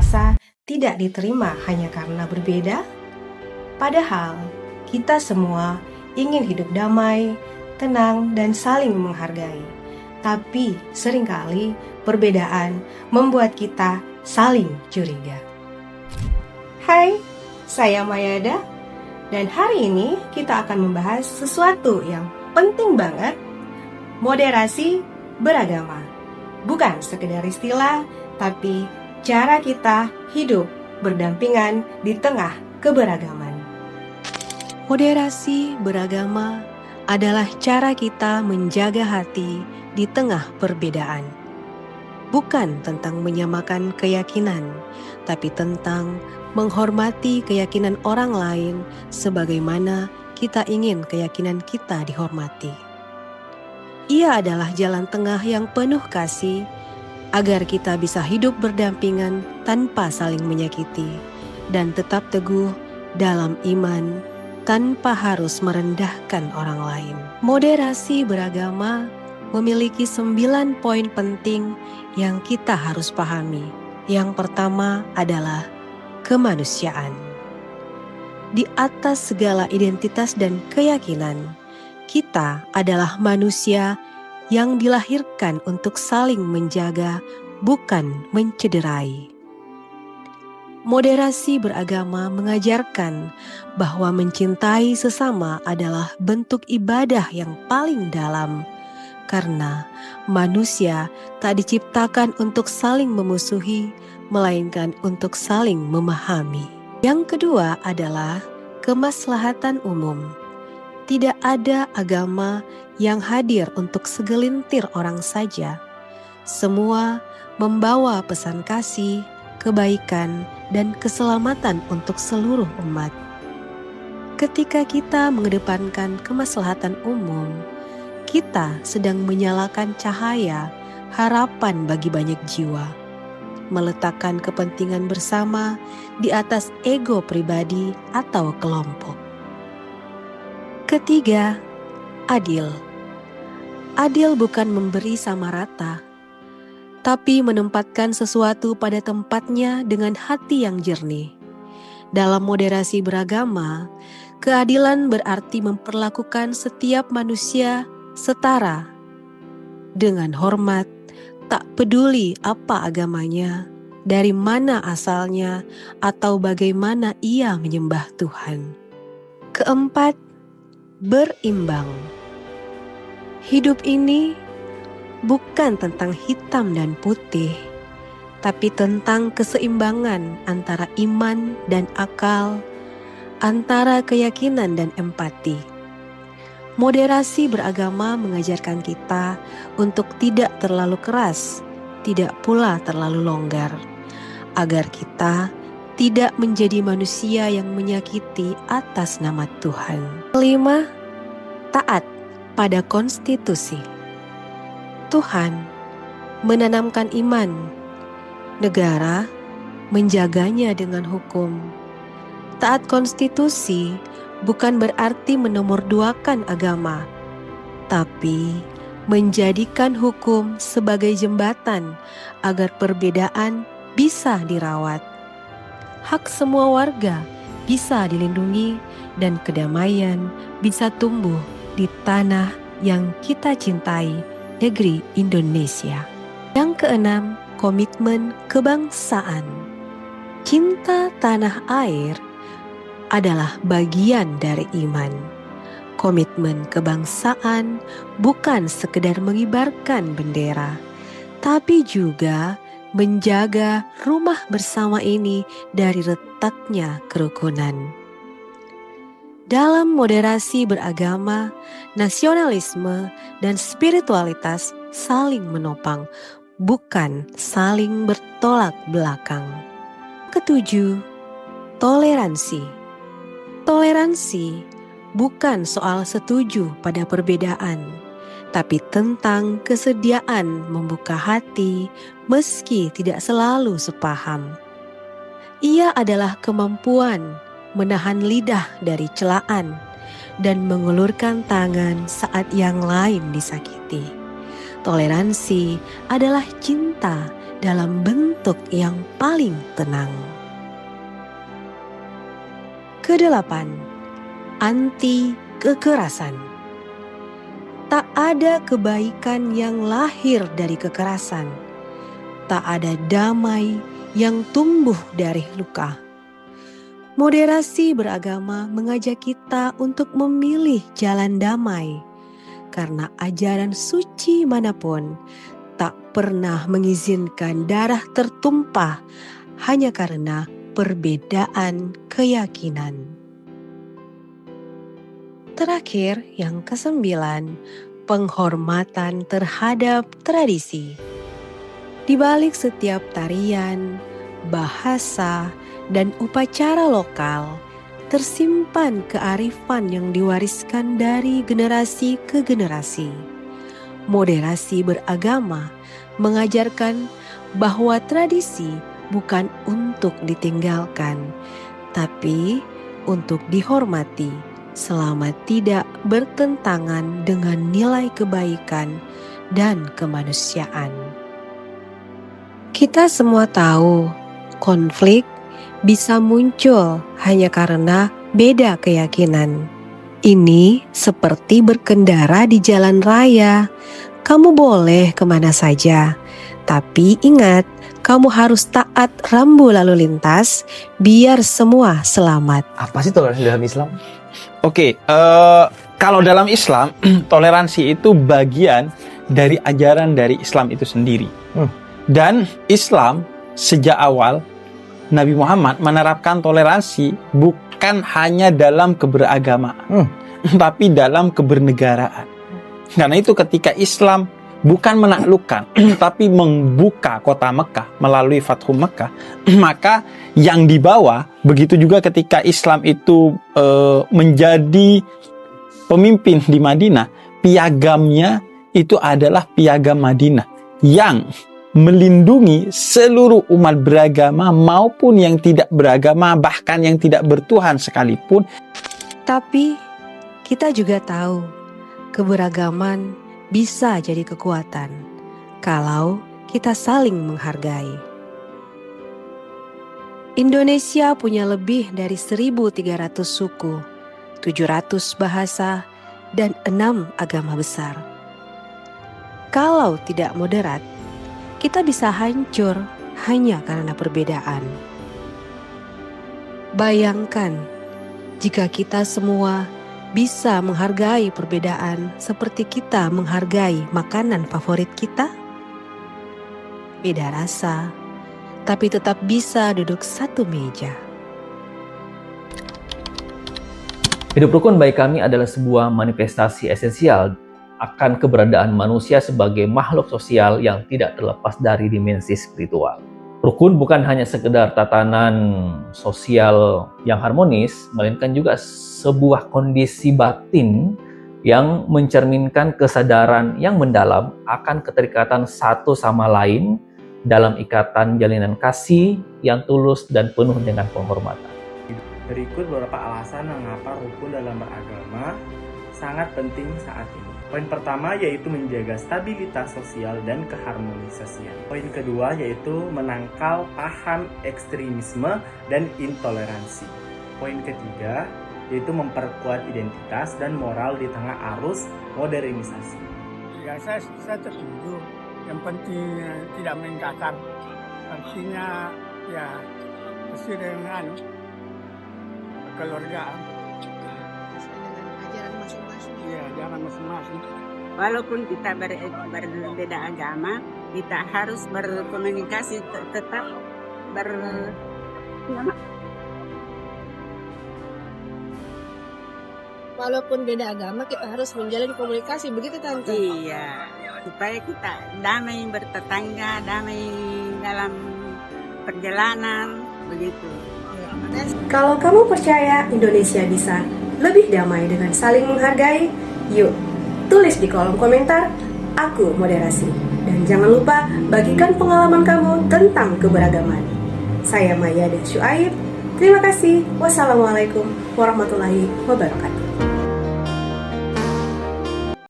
merasa tidak diterima hanya karena berbeda? Padahal kita semua ingin hidup damai, tenang, dan saling menghargai. Tapi seringkali perbedaan membuat kita saling curiga. Hai, saya Mayada, dan hari ini kita akan membahas sesuatu yang penting banget, moderasi beragama. Bukan sekedar istilah, tapi cara kita hidup berdampingan di tengah keberagaman. Moderasi beragama adalah cara kita menjaga hati di tengah perbedaan. Bukan tentang menyamakan keyakinan, tapi tentang menghormati keyakinan orang lain sebagaimana kita ingin keyakinan kita dihormati. Ia adalah jalan tengah yang penuh kasih agar kita bisa hidup berdampingan tanpa saling menyakiti dan tetap teguh dalam iman tanpa harus merendahkan orang lain. Moderasi beragama memiliki 9 poin penting yang kita harus pahami. Yang pertama adalah kemanusiaan. Di atas segala identitas dan keyakinan, kita adalah manusia yang dilahirkan untuk saling menjaga, bukan mencederai. Moderasi beragama mengajarkan bahwa mencintai sesama adalah bentuk ibadah yang paling dalam, karena manusia tak diciptakan untuk saling memusuhi, melainkan untuk saling memahami. Yang kedua adalah kemaslahatan umum. Tidak ada agama yang hadir untuk segelintir orang saja. Semua membawa pesan kasih, kebaikan, dan keselamatan untuk seluruh umat. Ketika kita mengedepankan kemaslahatan umum, kita sedang menyalakan cahaya harapan bagi banyak jiwa, meletakkan kepentingan bersama di atas ego pribadi atau kelompok. Ketiga, adil. Adil bukan memberi sama rata, tapi menempatkan sesuatu pada tempatnya dengan hati yang jernih. Dalam moderasi beragama, keadilan berarti memperlakukan setiap manusia setara, dengan hormat, tak peduli apa agamanya, dari mana asalnya, atau bagaimana ia menyembah Tuhan. Keempat, berimbang. Hidup ini bukan tentang hitam dan putih, tapi tentang keseimbangan antara iman dan akal, antara keyakinan dan empati. Moderasi beragama mengajarkan kita untuk tidak terlalu keras, tidak pula terlalu longgar, agar kita tidak menjadi manusia yang menyakiti atas nama Tuhan. Kelima, taat pada konstitusi. Tuhan menanamkan iman, negara menjaganya dengan hukum. Taat konstitusi bukan berarti menomorduakan agama, tapi menjadikan hukum sebagai jembatan agar perbedaan bisa dirawat. Hak semua warga bisa dilindungi dan kedamaian bisa tumbuh di tanah yang kita cintai, negeri Indonesia. Yang keenam, komitmen kebangsaan. Cinta tanah air adalah bagian dari iman. Komitmen kebangsaan bukan sekedar mengibarkan bendera, tapi juga menjaga rumah bersama ini dari retaknya kerukunan. Dalam moderasi beragama, nasionalisme dan spiritualitas saling menopang, bukan saling bertolak belakang. Ketujuh, toleransi. Toleransi bukan soal setuju pada perbedaan, tapi tentang kesediaan membuka hati meski tidak selalu sepaham. Ia adalah kemampuan menahan lidah dari celaan dan mengulurkan tangan saat yang lain disakiti. Toleransi adalah cinta dalam bentuk yang paling tenang. Kedelapan, anti kekerasan. Tak ada kebaikan yang lahir dari kekerasan. Tak ada damai yang tumbuh dari luka. Moderasi beragama mengajak kita untuk memilih jalan damai, karena ajaran suci manapun tak pernah mengizinkan darah tertumpah hanya karena perbedaan keyakinan. Terakhir, yang kesembilan, penghormatan terhadap tradisi. Di balik setiap tarian, bahasa, dan upacara lokal, tersimpan kearifan yang diwariskan dari generasi ke generasi. Moderasi beragama mengajarkan bahwa tradisi bukan untuk ditinggalkan, tapi untuk dihormati selama tidak bertentangan dengan nilai kebaikan dan kemanusiaan. Kita semua tahu konflik bisa muncul hanya karena beda keyakinan. Ini seperti berkendara di jalan raya. Kamu boleh kemana saja, tapi ingat, kamu harus taat rambu lalu lintas biar semua selamat. Apa sih toleransi dalam Islam? Oke, kalau dalam Islam, toleransi itu bagian dari ajaran dari Islam itu sendiri. Dan Islam sejak awal, Nabi Muhammad menerapkan toleransi bukan hanya dalam keberagamaan, tapi dalam kebernegaraan. Karena itu ketika Islam bukan menaklukkan, tapi membuka kota Mekah melalui Fathu Mekah, maka yang dibawa, begitu juga ketika Islam itu menjadi pemimpin di Madinah, piagamnya itu adalah piagam Madinah yang melindungi seluruh umat beragama maupun yang tidak beragama, bahkan yang tidak bertuhan sekalipun. Tapi kita juga tahu keberagaman bisa jadi kekuatan kalau kita saling menghargai. Indonesia punya lebih dari 1.300 suku, 700 bahasa, dan 6 agama besar. Kalau tidak moderat, kita bisa hancur hanya karena perbedaan. Bayangkan jika kita semua bisa menghargai perbedaan seperti kita menghargai makanan favorit kita. Beda rasa, tapi tetap bisa duduk satu meja. Hidup rukun bagi kami adalah sebuah manifestasi esensial akan keberadaan manusia sebagai makhluk sosial yang tidak terlepas dari dimensi spiritual. Rukun bukan hanya sekedar tatanan sosial yang harmonis, melainkan juga sebuah kondisi batin yang mencerminkan kesadaran yang mendalam akan keterikatan satu sama lain dalam ikatan jalinan kasih yang tulus dan penuh dengan penghormatan. Berikut beberapa alasan mengapa rukun dalam beragama sangat penting saat ini. Poin pertama yaitu menjaga stabilitas sosial dan keharmonisasian. Poin kedua yaitu menangkal paham ekstremisme dan intoleransi. Poin ketiga yaitu memperkuat identitas dan moral di tengah arus modernisasi. Ya, saya setuju. Yang penting tidak main kasar. Artinya ya mesti dengan kekeluargaan. Ajaran masing-masing. Iya, ajaran masing-masing. Walaupun kita berbeda agama, kita harus berkomunikasi tetap Walaupun beda agama, kita harus menjalin komunikasi, begitu Tante? Iya, supaya kita damai bertetangga, damai dalam perjalanan, begitu. Kalau kamu percaya Indonesia bisa lebih damai dengan saling menghargai, yuk tulis di kolom komentar, aku moderasi. Dan jangan lupa bagikan pengalaman kamu tentang keberagaman. Saya Maya dan Syuaib, terima kasih. Wassalamualaikum warahmatullahi wabarakatuh.